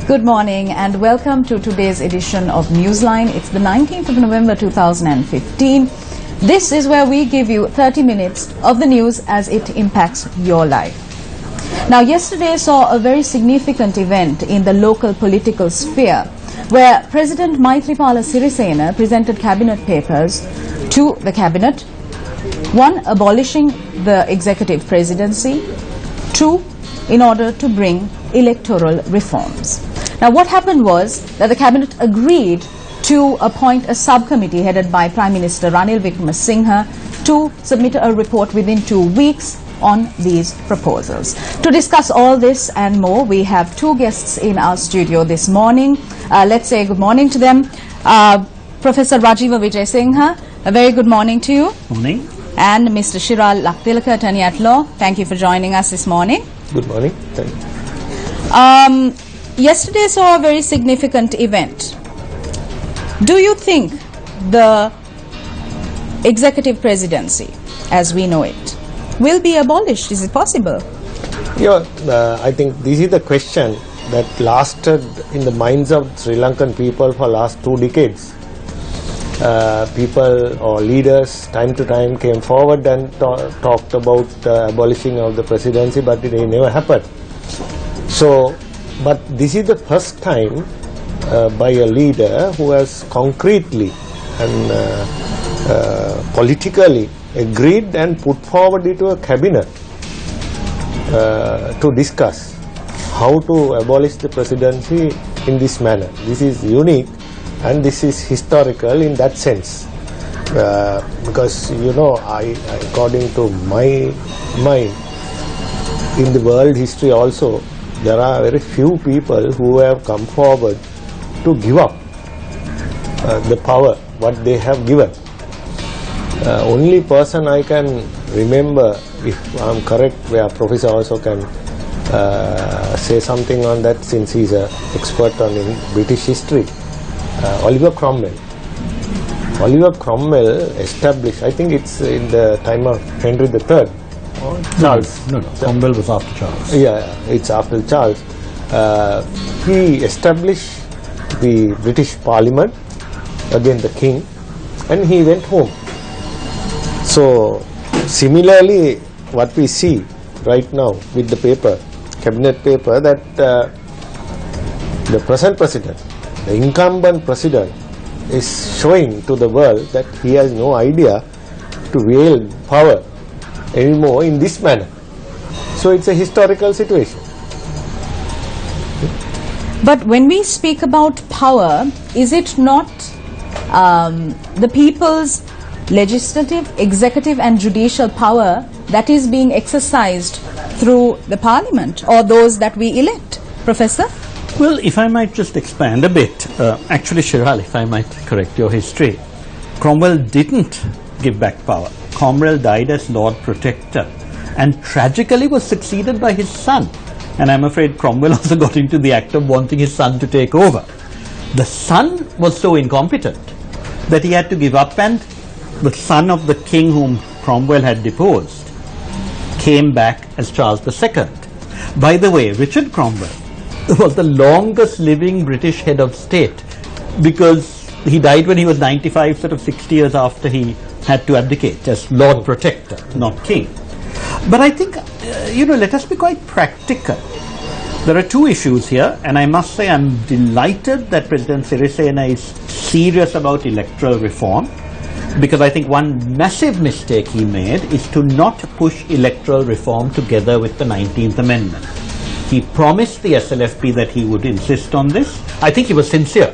Good morning and welcome to today's edition of Newsline. It's the 19th of November 2015. This is where we give you 30 minutes of the news as it impacts your life. Now, yesterday saw a very significant event in the local political sphere where President Maithripala Sirisena presented cabinet papers to the cabinet. One, abolishing the executive presidency. Two, in order to bring electoral reforms. Now, what happened was that the cabinet agreed to appoint a subcommittee headed by Prime Minister Ranil Wickremesinghe to submit a report within 2 weeks on these proposals. To discuss all this and more, we have two guests in our studio this morning. Let's say good morning to them. Professor Rajiva Vijayasinghe, a very good morning to you. Morning. And Mr. Shiral Laktilaka, attorney at law. Thank you for joining us this morning. Good morning. Thank you. Yesterday saw a very significant event. Do you think the executive presidency, as we know it, will be abolished? Is it possible? Yeah, I think this is the question that lasted in the minds of Sri Lankan people for last 2 decades. People or leaders time to time came forward and talked about abolishing of the presidency, but it never happened. So, but this is the first time by a leader who has concretely and politically agreed and put forward into a cabinet to discuss how to abolish the presidency in this manner. This is unique and this is historical in that sense, because you know, according to my mind, in the world history also, there are very few people who have come forward to give up the power what they have given. Only person I can remember, if I am correct, where Professor also can say something on that since he is an expert on in British history, Oliver Cromwell. Oliver Cromwell established, I think it's in the time of Henry III. Charles. No, Cromwell was after Charles. Yeah, it's after Charles. He established the British Parliament against the King and he went home. So, similarly, what we see right now with the paper, cabinet paper, that the present president, the incumbent president, is showing to the world that he has no idea to wield power anymore in this manner. So it's a historical situation. But when we speak about power, is it not the people's legislative, executive and judicial power that is being exercised through the parliament or those that we elect? Professor? Well, if I might just expand a bit, actually Shiral, if I might correct your history, Cromwell didn't give back power. Cromwell died as Lord Protector and tragically was succeeded by his son. And I'm afraid Cromwell also got into the act of wanting his son to take over. The son was so incompetent that he had to give up, and the son of the king whom Cromwell had deposed came back as Charles II. By the way, Richard Cromwell was the longest living British head of state because he died when he was 95, sort of 60 years after he had to abdicate as Lord Protector, not King. But I think, let us be quite practical. There are two issues here, and I must say I'm delighted that President Sirisena is serious about electoral reform, because I think one massive mistake he made is to not push electoral reform together with the 19th Amendment. He promised the SLFP that he would insist on this. I think he was sincere.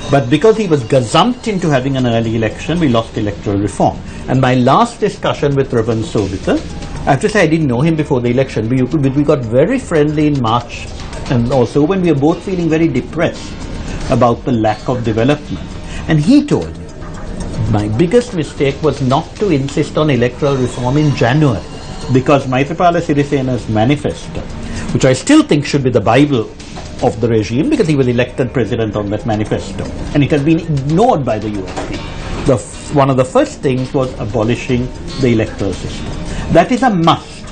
But because he was gazumped into having an early election, we lost electoral reform. And my last discussion with Reverend Sobita, I have to say I didn't know him before the election. We got very friendly in March and also when we were both feeling very depressed about the lack of development. And he told me, my biggest mistake was not to insist on electoral reform in January, because Maithripala Sirisena's manifesto, which I still think should be the Bible of the regime, because he was elected president on that manifesto, and it has been ignored by the USP. One of the first things was abolishing the electoral system. That is a must,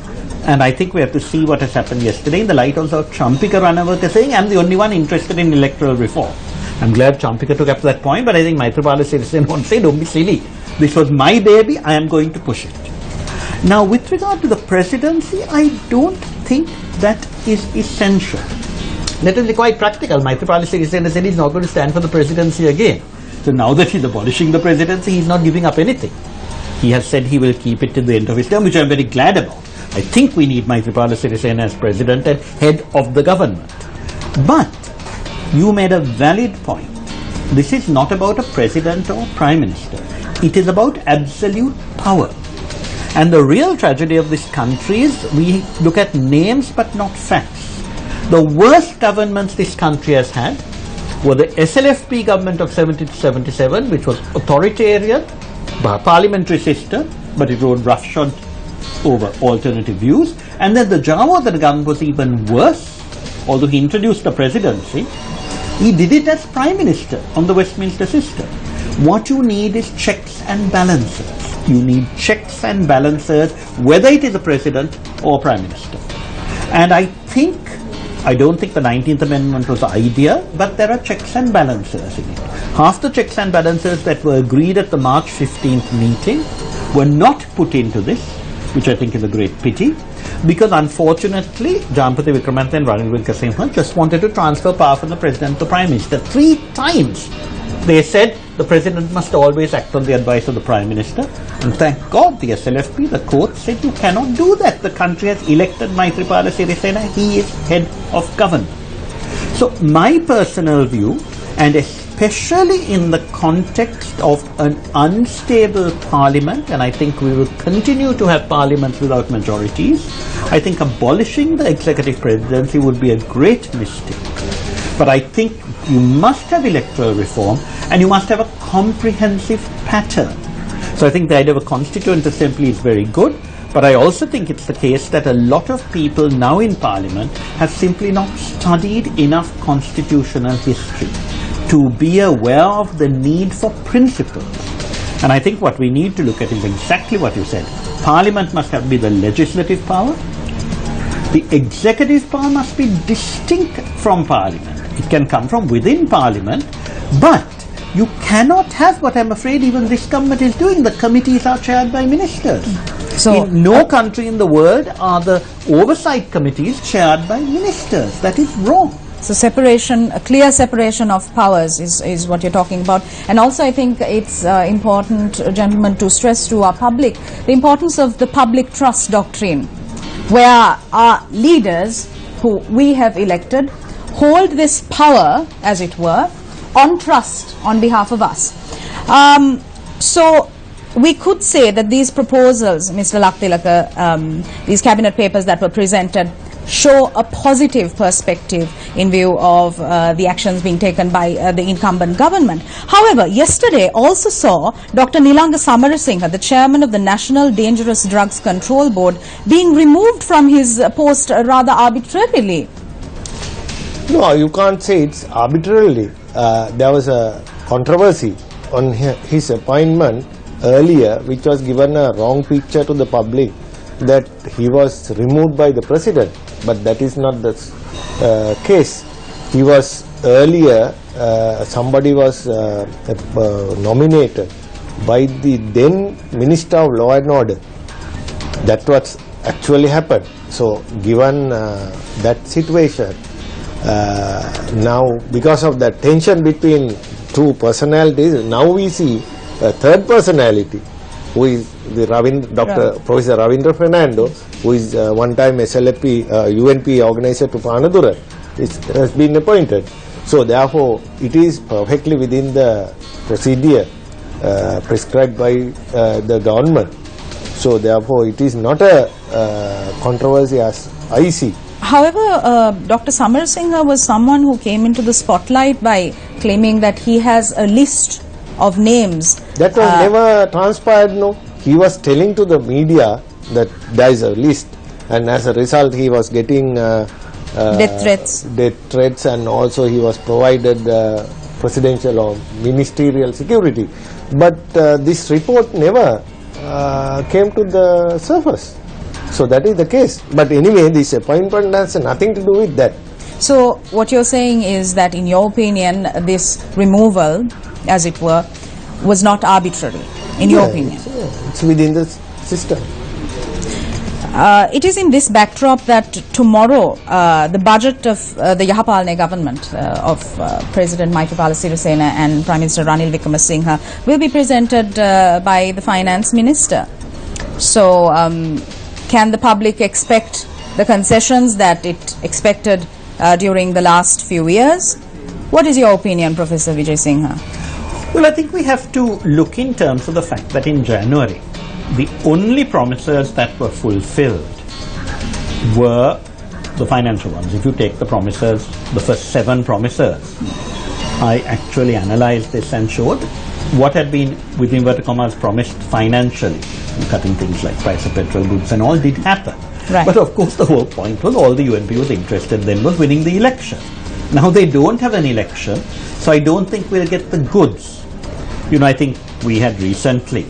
And I think we have to see what has happened yesterday in the light also of Champika Ranawaka saying, I'm the only one interested in electoral reform. I'm glad Champika took up that point, but I think Maithripala Sirisena won't say, don't be silly. This was my baby, I am going to push it. Now, with regard to the presidency, I don't think that is essential. Let us be quite practical. Maithripala Sirisena said he's not going to stand for the presidency again. So now that he's abolishing the presidency, he's not giving up anything. He has said he will keep it till the end of his term, which I'm very glad about. I think we need Maithripala Sirisena as president and head of the government. But you made a valid point. This is not about a president or prime minister. It is about absolute power. And the real tragedy of this country is we look at names but not facts. The worst governments this country has had were the SLFP government of 70 to 77, which was authoritarian, parliamentary system, but it rode roughshod over alternative views. And then the Jawahar government was even worse. Although he introduced the presidency, he did it as prime minister on the Westminster system. What you need is checks and balances. You need checks and balances, whether it is a president or prime minister. And I don't think the 19th Amendment was the idea, but there are checks and balances in it. Half the checks and balances that were agreed at the March 15th meeting were not put into this, which I think is a great pity, because unfortunately Jampati Vikramanth and Ranil Wickremesinghe just wanted to transfer power from the president to the prime minister. 3 times they said the president must always act on the advice of the prime minister, and thank God the SLFP, the court said you cannot do that. The country has elected Maithripala Sirisena, he is head of government. So my personal view, and especially in the context of an unstable parliament, and I think we will continue to have parliaments without majorities, I think abolishing the executive presidency would be a great mistake. But I think you must have electoral reform, and you must have a comprehensive pattern. So I think the idea of a constituent assembly is very good, but I also think it's the case that a lot of people now in parliament have simply not studied enough constitutional history to be aware of the need for principles. And I think what we need to look at is exactly what you said. Parliament must be the legislative power. The executive power must be distinct from Parliament. It can come from within Parliament, but you cannot have what I'm afraid even this government is doing. The committees are chaired by ministers. So in no country in the world are the oversight committees chaired by ministers. That is wrong. So separation, a clear separation of powers is what you're talking about. And also I think it's important, gentlemen, to stress to our public the importance of the public trust doctrine, where our leaders who we have elected hold this power, as it were, on trust on behalf of us. So we could say that these proposals, Mr. Laktilaka, these cabinet papers that were presented, show a positive perspective in view of the actions being taken by the incumbent government. However, yesterday also saw Dr. Nilanga Samarasinghe, the chairman of the National Dangerous Drugs Control Board, being removed from his post rather arbitrarily. No, you can't say it's arbitrarily. There was a controversy on his appointment earlier, which was given a wrong picture to the public that he was removed by the president, but that is not the case. He was earlier, somebody was nominated by the then Minister of Law and Order. That was actually happened. So given that situation, now because of that tension between 2 personalities, now we see a third personality, who is the Professor Ravindra Fernando, who is one time SLFP UNP organizer to Panadura, has been appointed. So therefore, it is perfectly within the procedure prescribed by the government. So therefore, it is not a controversy as I see. However, Dr. Samarasinghe was someone who came into the spotlight by claiming that he has a list of names. That was never transpired, no. He was telling to the media that there is a list, and as a result he was getting death threats, and also he was provided presidential or ministerial security. But this report never came to the surface. So that is the case. But anyway, this appointment has nothing to do with that. So what you're saying is that in your opinion, this removal, as it were, was not arbitrary, in your opinion? It's within the system. It is in this backdrop that tomorrow the budget of the Yahapalne government of President Maithripala Sirisena and Prime Minister Ranil Wickremesinghe will be presented by the Finance Minister. So can the public expect the concessions that it expected during the last few years? What is your opinion, Professor Vijay Singha? Well, I think we have to look in terms of the fact that in January, the only promises that were fulfilled were the financial ones. If you take the promises, the first 7 promises, I actually analyzed this and showed what had been, with inverted commas, promised financially. Cutting things like price of petrol goods and all did happen. Right. But of course the whole point was all the UNP was interested then was winning the election. Now they don't have an election, so I don't think we'll get the goods. You know, I think we had recently,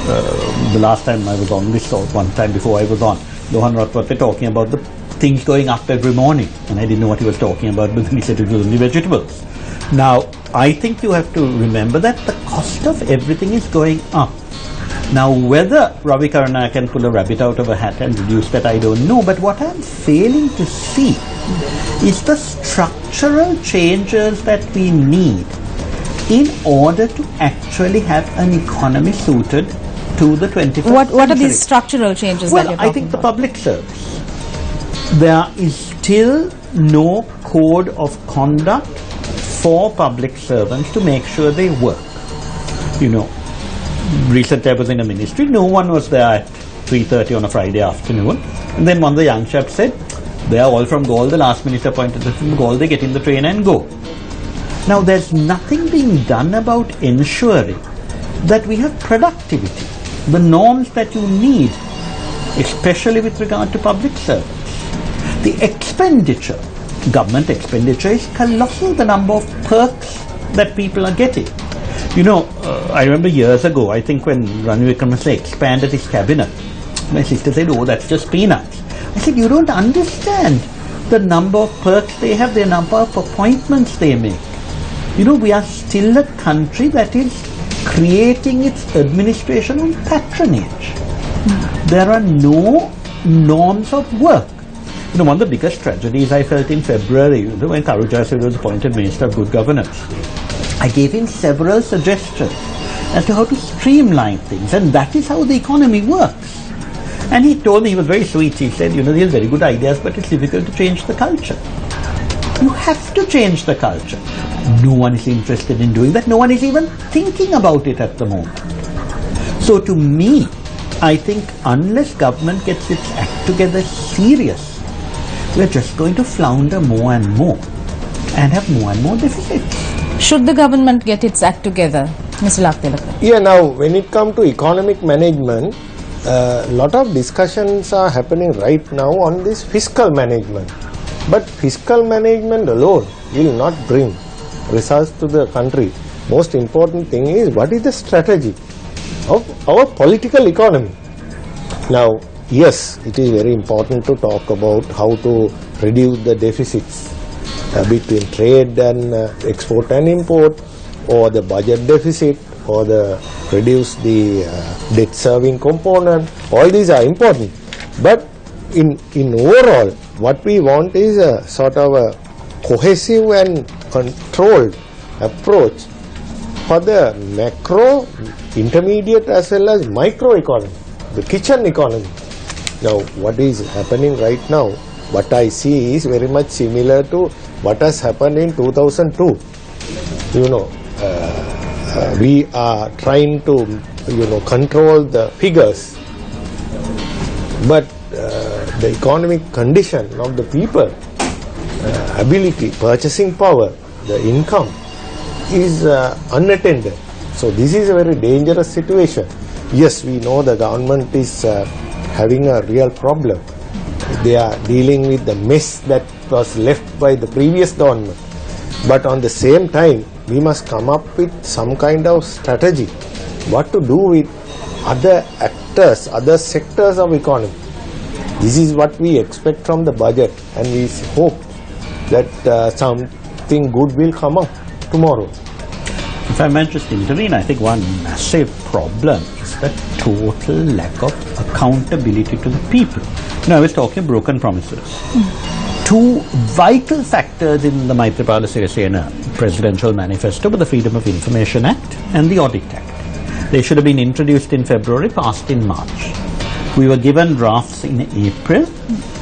the last time I was on this, or one time before I was on, Lohan Ratwate talking about the things going up every morning, and I didn't know what he was talking about, but then he said it was only vegetables. Now, I think you have to remember that the cost of everything is going up. Now, whether Ravi Karana can pull a rabbit out of a hat and reduce that, I don't know, but what I'm failing to see is the structural changes that we need in order to actually have an economy suited to the 21st century. What are these structural changes that you're talking Well, I think the about? public service. There is still no code of conduct for public servants to make sure they work. You know, recently I was in a ministry, no one was there at 3:30 on a Friday afternoon, and then one of the young chaps said, they are all from Gaul, the last minister appointed them from Gaul, they get in the train and go. Now there's nothing being done about ensuring that we have productivity, the norms that you need, especially with regard to public service. The expenditure, government expenditure is colossal, the number of perks that people are getting. You know, I remember years ago, I think when Ranil Wickremesinghe expanded his cabinet, my sister said, oh, that's just peanuts. I said, you don't understand the number of perks they have, the number of appointments they make. You know, we are still a country that is creating its administration on patronage. There are no norms of work. You know, one of the biggest tragedies I felt in February, you know, when Karu Jayasuriya was appointed Minister of Good Governance, I gave him several suggestions as to how to streamline things, and that is how the economy works. And he told me, he was very sweet, he said, you know, these are very good ideas, but it's difficult to change the culture. You have to change the culture. No one is interested in doing that. No one is even thinking about it at the moment. So to me, I think unless government gets its act together serious, we're just going to flounder more and more and have more and more deficits. Should the government get its act together, Mr. Laktilaka? Yeah, now when it comes to economic management, a lot of discussions are happening right now on this fiscal management. But fiscal management alone will not bring results to the country. Most important thing is what is the strategy of our political economy. Now, yes, it is very important to talk about how to reduce the deficits between trade and export and import, or the budget deficit, or the reduce the debt serving component. All these are important, but in overall what we want is a sort of a cohesive and controlled approach for the macro, intermediate as well as micro economy, the kitchen economy. Now what is happening right now, what I see is very much similar to what has happened in 2002. You know, we are trying to, you know, control the figures, but the economic condition of the people, ability, purchasing power, the income is unattended. So this is a very dangerous situation. Yes, we know the government is having a real problem. They are dealing with the mess that was left by the previous government. But on the same time, we must come up with some kind of strategy. What to do with other actors, other sectors of economy. This is what we expect from the budget, and we hope that something good will come up tomorrow. If I might just intervene, I think one massive problem is the total lack of accountability to the people. I was talking broken promises. Two vital factors in the Maithripala Sirisena presidential manifesto were the Freedom of Information Act and the Audit Act. They should have been introduced in February, passed in March. We were given drafts in April.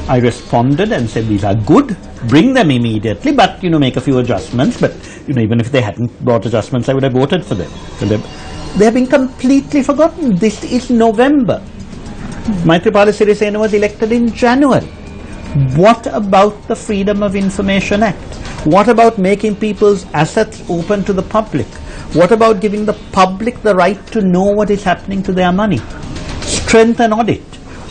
I responded and said these are good, bring them immediately, but make a few adjustments. But even if they hadn't brought adjustments, I would have voted for them. So they have been completely forgotten. This is November. Maithripala Sirisena was elected in January. What about the Freedom of Information Act? What about making people's assets open to the public? What about giving the public the right to know what is happening to their money? Strengthen audit.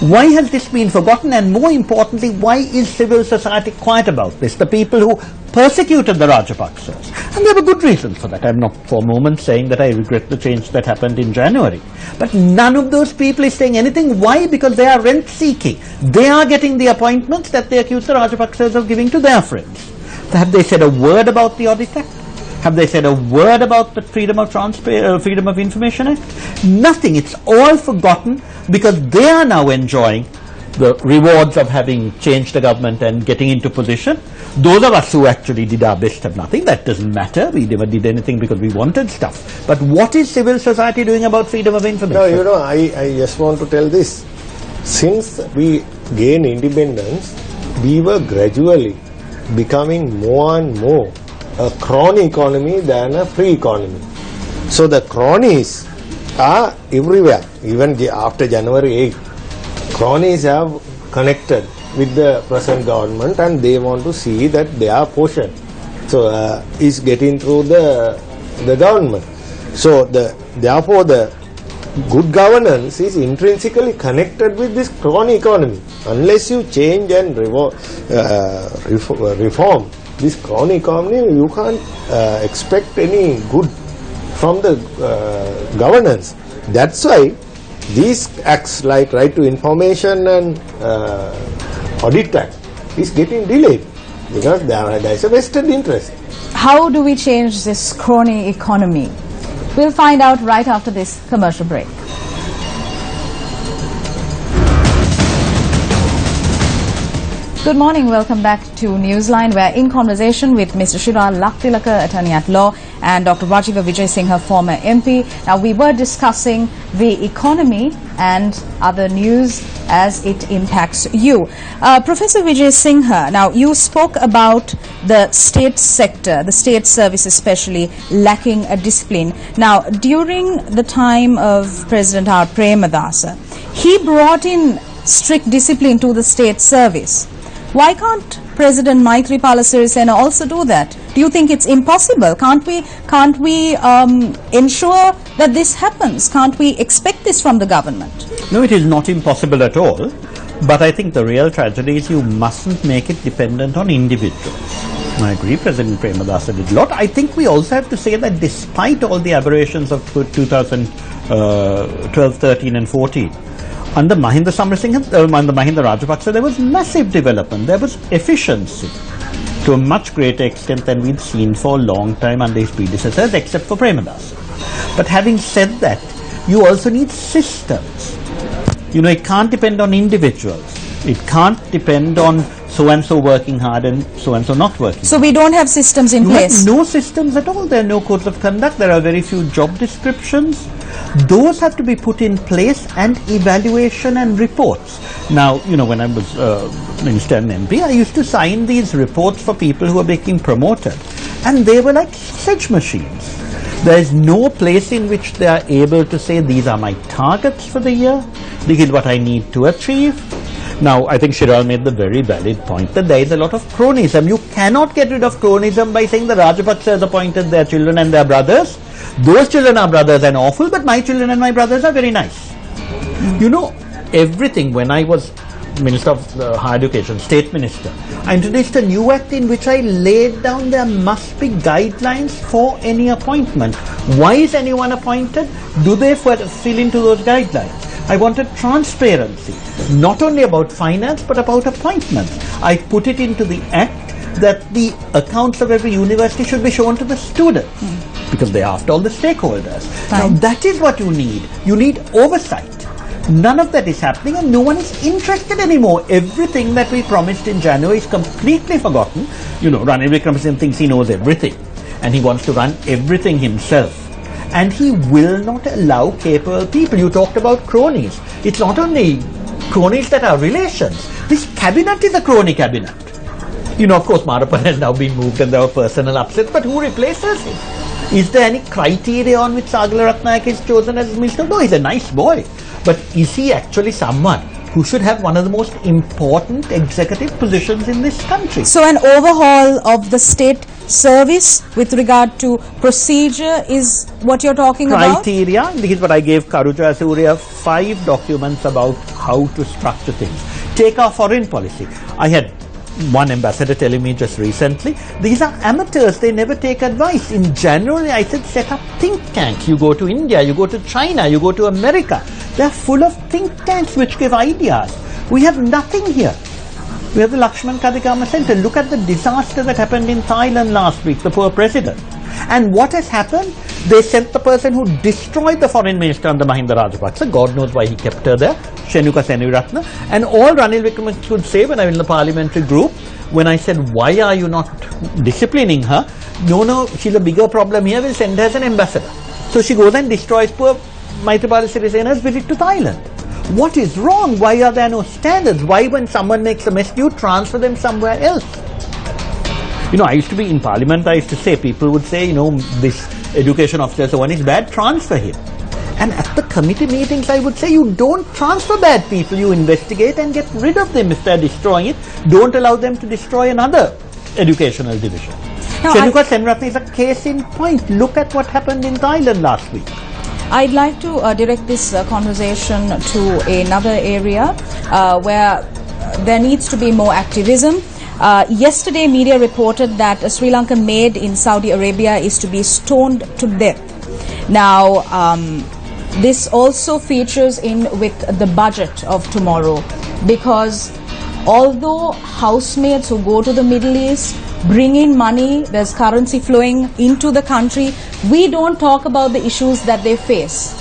Why has this been forgotten, and more importantly, why is civil society quiet about this? The people who persecuted the Rajapaksas. And there were good reasons for that. I'm not for a moment saying that I regret the change that happened in January. But none of those people is saying anything. Why? Because they are rent-seeking. They are getting the appointments that they accuse the Rajapaksas of giving to their friends. Have they said a word about the Audit Act? Have they said a word about the Freedom of Information Act? Nothing. It's all forgotten because they are now enjoying the rewards of having changed the government and getting into position. Those of us who actually did our best have nothing. That doesn't matter. We never did anything because we wanted stuff. But what is civil society doing about freedom of information? No, I just want to tell this. Since we gained independence, we were gradually becoming more and more a crony economy than a free economy. So the cronies are everywhere. Even after January 8th, cronies have connected with the present government and they want to see that their portion is getting through the government. So therefore the good governance is intrinsically connected with this crony economy. Unless you change and reform this crony economy, you can't expect any good from the governance. That's why these acts like Right to Information and Audit Act is getting delayed because there is a vested interest. How do we change this crony economy? We'll find out right after this commercial break. Good morning, welcome back to Newsline. We're in conversation with Mr. Shiral Laktilaka, attorney at law, and Dr. Rajiva Vijay Singha, former MP. Now, we were discussing the economy and other news as it impacts you. Professor Vijay Singha, now you spoke about the state sector, the state service especially, lacking a discipline. Now, during the time of President R. Premadasa, he brought in strict discipline to the state service. Why can't President Maithripala Sirisena also do that? Do you think it's impossible? Can't we ensure that this happens? Can't we expect this from the government? No, it is not impossible at all. But I think the real tragedy is you mustn't make it dependent on individuals. I agree, President Premadasa did a lot. I think we also have to say that despite all the aberrations of 2012, 13 and 14, under Mahinda under Mahinda Rajapaksa, there was massive development. There was efficiency to a much greater extent than we'd seen for a long time under his predecessors, except for Premadasa. But having said that, you also need systems. It can't depend on individuals. It can't depend on so-and-so working hard and so-and-so not working. So we don't have systems in place? No systems at all. There are no codes of conduct. There are very few job descriptions. Those have to be put in place, and evaluation and reports. Now, when I was Minister and MP, I used to sign these reports for people who were being promoted, and they were like sausage machines. There is no place in which they are able to say, these are my targets for the year, this is what I need to achieve. Now, I think Shiral made the very valid point that there is a lot of cronism. You cannot get rid of cronism by saying the Rajapaksas appointed their children and their brothers. Those children are brothers and awful, but my children and my brothers are very nice. Everything, when I was Minister of Higher Education, State Minister, I introduced a new act in which I laid down there must be guidelines for any appointment. Why is anyone appointed? Do they fill into those guidelines? I wanted transparency, not only about finance but about appointments. I put it into the act that the accounts of every university should be shown to the students because they are after all the stakeholders. Now that is what you need. You need oversight. None of that is happening and no one is interested anymore. Everything that we promised in January is completely forgotten. You know, Ranil Wickremesinghe thinks he knows everything and he wants to run everything himself. And he will not allow capable people. You talked about cronies. It's not only cronies that are relations. This cabinet is a crony cabinet. You know, of course, Marappan has now been moved and there were personal upsets, but who replaces him? Is there any criteria on which Sagala Ratnayake is chosen as minister? No, he's a nice boy. But is he actually someone who should have one of the most important executive positions in this country? So an overhaul of the state service with regard to procedure is what you're talking about? Criteria. This is what I gave Karuja Surya 5 documents about how to structure things. Take our foreign policy. I had one ambassador telling me just recently, these are amateurs, they never take advice. In January I said set up think tanks. You go to India, you go to China, you go to America. They're full of think tanks which give ideas. We have nothing here. We have the Lakshman Kadikama Center. Look at the disaster that happened in Thailand last week, the poor president. And what has happened? They sent the person who destroyed the foreign minister under Mahinda Rajapaksa. God knows why he kept her there, Shenuka Seniviratne. And all Ranil Wickremesinghe would say when I was in the parliamentary group, when I said, why are you not disciplining her? No, she's a bigger problem here, we'll send her as an ambassador. So she goes and destroys poor Maithripala Sirisena's visit to Thailand. What is wrong? Why are there no standards? Why when someone makes a mess, you transfer them somewhere else? You know, I used to be in parliament, I used to say, people would say, you know, this education officer, so one is bad, transfer him. And at the committee meetings, I would say, you don't transfer bad people, you investigate and get rid of them if they're destroying it. Don't allow them to destroy another educational division. Shenuka Seniviratne is a case in point. Look at what happened in Thailand last week. I'd like to direct this conversation to another area where there needs to be more activism. Yesterday, media reported that a Sri Lankan maid in Saudi Arabia is to be stoned to death. Now, this also features in with the budget of tomorrow, because although housemaids who go to the Middle East bring in money, there's currency flowing into the country, we don't talk about the issues that they face,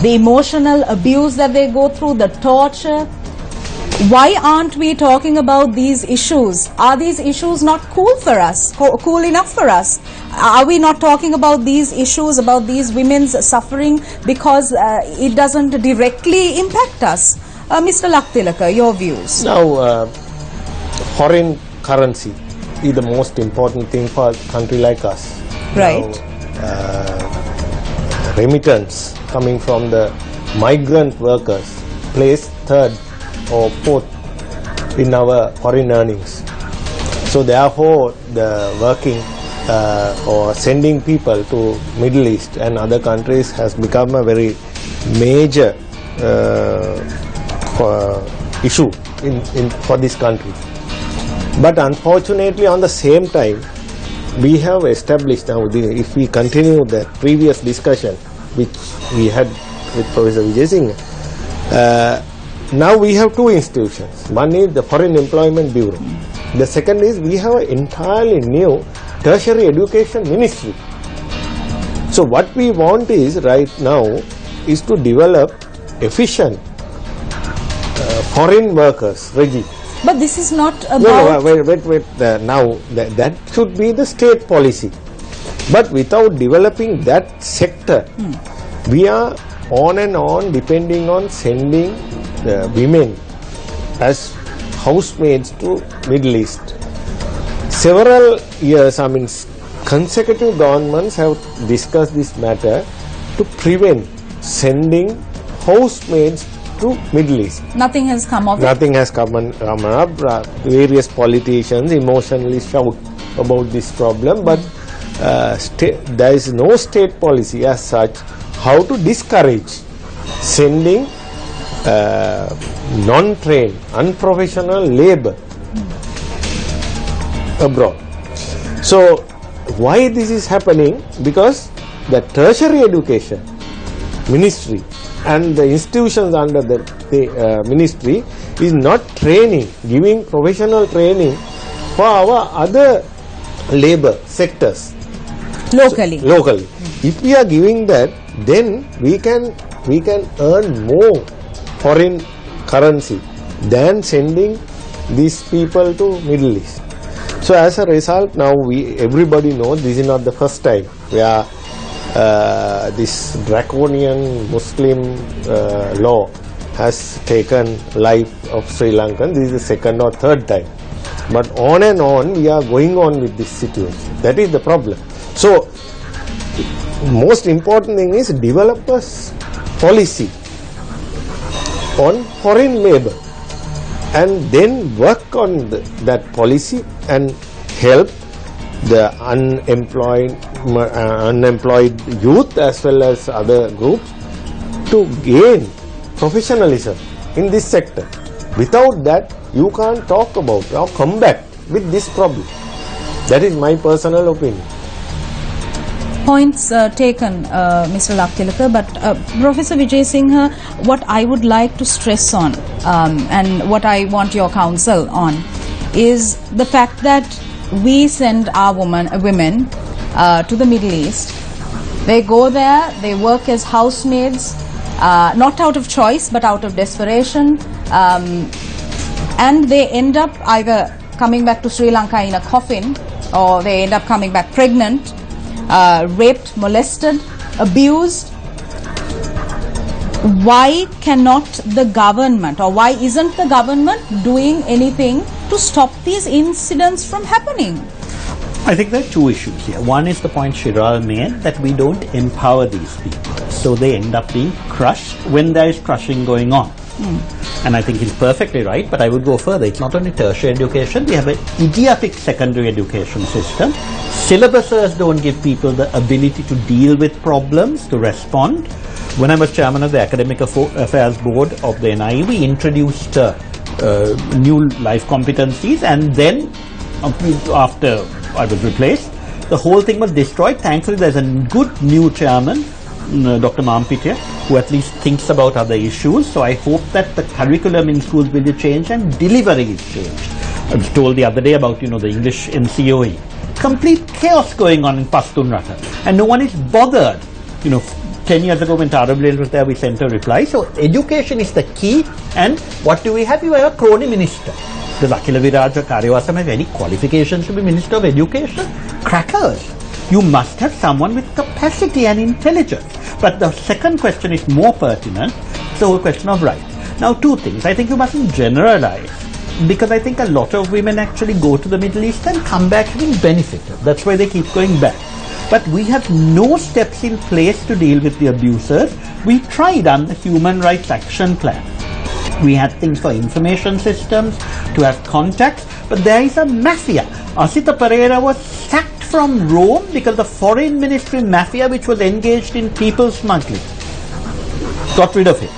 the emotional abuse that they go through, the torture. Why aren't we talking about these issues? Are these issues not cool for us, cool enough for us? Are we not talking about these issues, about these women's suffering, because it doesn't directly impact us? Mr. Laktilaka, your views. Now, foreign currency is the most important thing for a country like us. Right. Now, remittance coming from the migrant workers plays 3rd or 4th in our foreign earnings. So therefore, the working or sending people to Middle East and other countries has become a very major issue for this country. But unfortunately, on the same time, we have established now, if we continue the previous discussion which we had with Professor Vijay Singh, now we have 2 institutions. One is the Foreign Employment Bureau. The second is we have an entirely new tertiary education ministry. So what we want is right now is to develop efficient foreign workers regime. But this is not about... No, wait. Now that should be the state policy. But without developing that sector, we are on and on depending on sending women as housemaids to Middle East. Several years, I mean, consecutive governments have discussed this matter to prevent sending housemaids to Middle East. Nothing has come of it. Nothing has come up. Various politicians emotionally shout about this problem, but there is no state policy as such how to discourage sending non-trained, unprofessional labor abroad. So why this is happening? Because the tertiary education ministry and the institutions under the ministry is not training, giving professional training for our other labor sectors Locally. locally. If we are giving that, then we can earn more foreign currency than sending these people to Middle East. So as a result, now everybody knows this is not the first time where this draconian Muslim law has taken life of Sri Lankan. This is the second or third time. But on and on we are going on with this situation. That is the problem. So most important thing is develop a policy on foreign labor and then work on that policy and help the unemployed youth as well as other groups to gain professionalism in this sector. Without that, you can't talk about or combat with this problem. That is my personal opinion. Points taken, Mr. Laktilaka, but Professor Vijay Singha, what I would like to stress on and what I want your counsel on is the fact that we send our women to the Middle East. They go there, they work as housemaids, not out of choice but out of desperation, and they end up either coming back to Sri Lanka in a coffin, or they end up coming back pregnant, raped, molested, abused. Why cannot the government, or why isn't the government doing anything to stop these incidents from happening? I think there are two issues here. One is the point Shiral made, that we don't empower these people. So they end up being crushed when there is crushing going on. And I think he's perfectly right, but I would go further. It's not only tertiary education, we have an idiotic secondary education system. Syllabuses don't give people the ability to deal with problems, to respond. When I was chairman of the Academic Affairs Board of the NIE, we introduced new life competencies, and then after I was replaced, the whole thing was destroyed. Thankfully, there's a good new chairman, Dr. Mampitya, who at least thinks about other issues. So I hope that the curriculum in schools will be changed and delivery is changed. I was told the other day about, the English NCOE. Complete chaos going on in Pashtun Rata, and no one is bothered. 10 years ago when Tarablil was there, we sent a reply. So education is the key. And what do we have? We have a crony minister. Does Akhila Viraja Karyavasam have any qualifications to be Minister of Education? Crackers. You must have someone with capacity and intelligence. But the second question is more pertinent. It's the whole question of right. Now, two things. I think you mustn't generalize, because I think a lot of women actually go to the Middle East and come back having benefited. That's why they keep going back. But we have no steps in place to deal with the abusers. We tried on the Human Rights Action Plan. We had things for information systems, to have contacts, but there is a mafia. Asita Pereira was sacked from Rome because the foreign ministry mafia, which was engaged in people smuggling, got rid of it.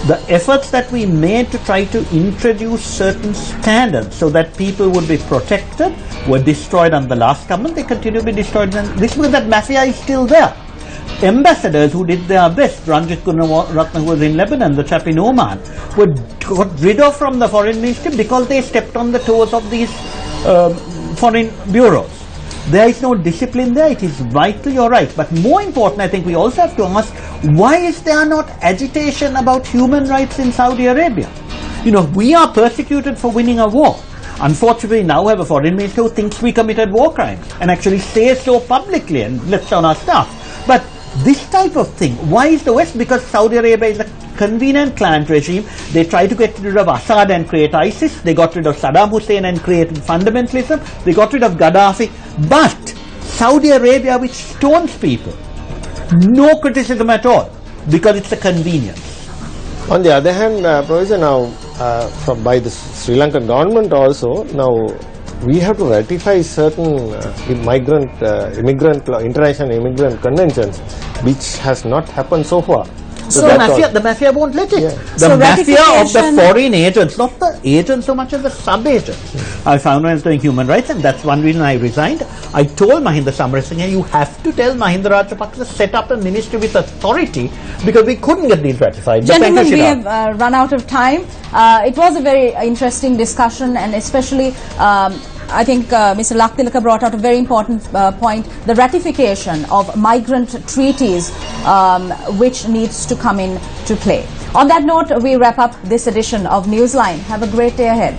The efforts that we made to try to introduce certain standards so that people would be protected were destroyed under the last government. They continue to be destroyed. And this means that mafia is still there. Ambassadors who did their best, Ranjit Gunaratne, who was in Lebanon, the chap in Oman, were got rid of from the foreign ministry because they stepped on the toes of these foreign bureaus. There is no discipline there. It is vital, you're right. But more important, I think we also have to ask, why is there not agitation about human rights in Saudi Arabia? We are persecuted for winning a war. Unfortunately, now we have a foreign minister who thinks we committed war crimes and actually says so publicly and lets down our staff. But this type of thing, why is the West? Because Saudi Arabia is a convenient client regime. They try to get rid of Assad and create ISIS. They got rid of Saddam Hussein and created fundamentalism. They got rid of Gaddafi. But Saudi Arabia, which stones people, no criticism at all, because it's a convenience. On the other hand, Professor, now by the Sri Lankan government also, now we have to ratify certain international immigrant conventions, which has not happened so far. So that's all. the mafia won't let it. Yeah. The So mafia of the ratification- foreign agents, not the agents so much as the sub-agents. I found when I was doing human rights, and that's one reason I resigned. I told Mahinda Samarasinghe, you have to tell Mahinda Rajapaksa to set up a ministry with authority, because we couldn't get these ratified. But thank you, Gentlemen, we Shirali. have run out of time. It was a very interesting discussion, and especially I think Mr. Laktilaka brought out a very important point, the ratification of migrant treaties which needs to come in to play. On that note, we wrap up this edition of Newsline. Have a great day ahead.